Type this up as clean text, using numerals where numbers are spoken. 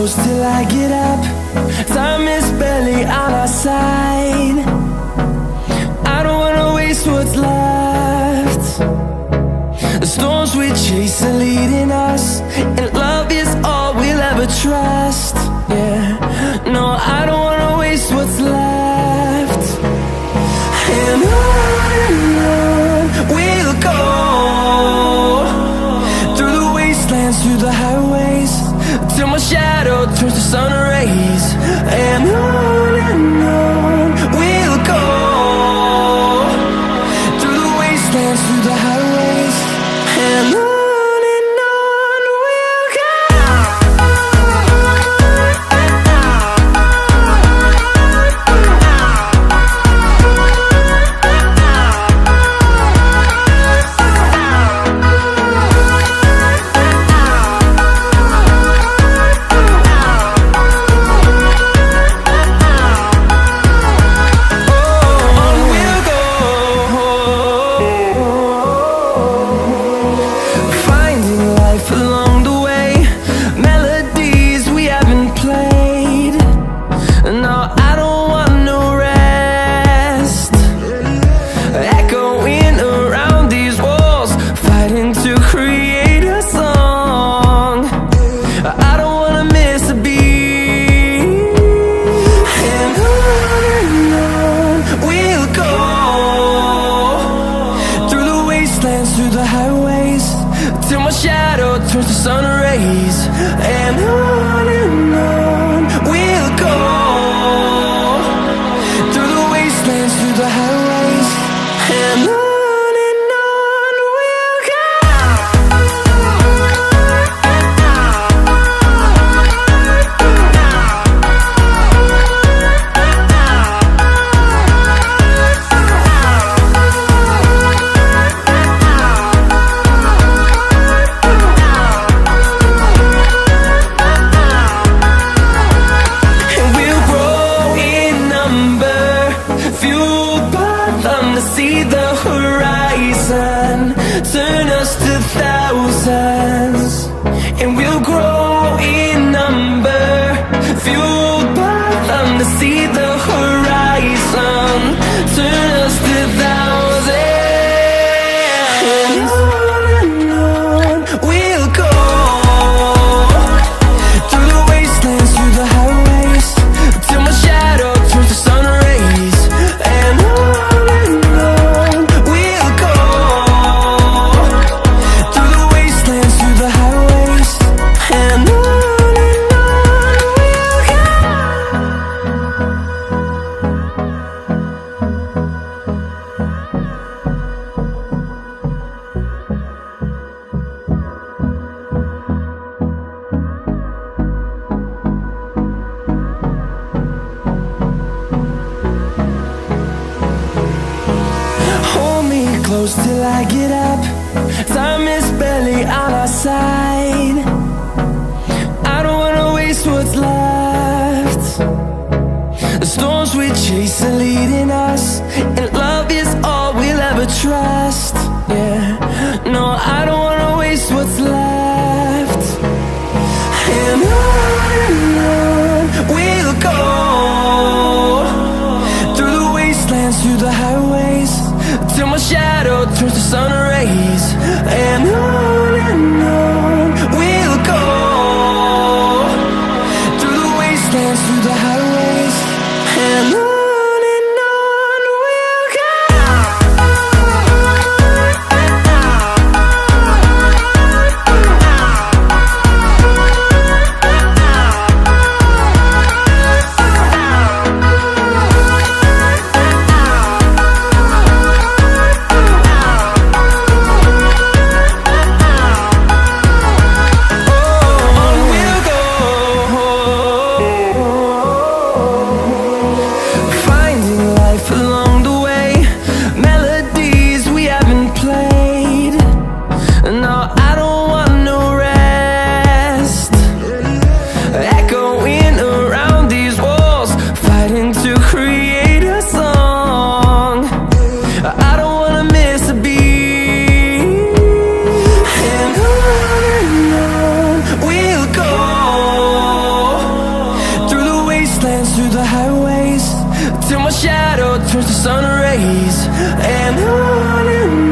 close till I get up. Time is barely on our side. I don't wanna waste what's left. The storms we chase are leading us, and love is all we'll ever trust. Yeah, no, I don't wanna waste what's left. And on we'll go, through the wastelands, through the highways, till my shadow turns to sun rays. And on we'll go, through the wastelands, through the highways, and on we'll go. Through the highways, till my shadow turns to sun rays. And on we'll go, through the wastelands, through the highways, and on we'll go. See the horizon turn us to thousands, and we'll grow in number, fueled by them. To see the horizon turn us to thousands, and on we'll go, through the wastelands, through the highways, till my shadow turns to sun rays. And close till I get up. Time is barely on our side. I don't wanna waste what's left. The storms we chase are leading us, and love is all we'll ever trust. Yeah, no, I don't wanna waste what's left. And on we'll go, through the wastelands, through the highways, till my shadow turns to sun rays. And on we'll go, through the wastelands, through the highways, and on. shadow turns to sun rays. And on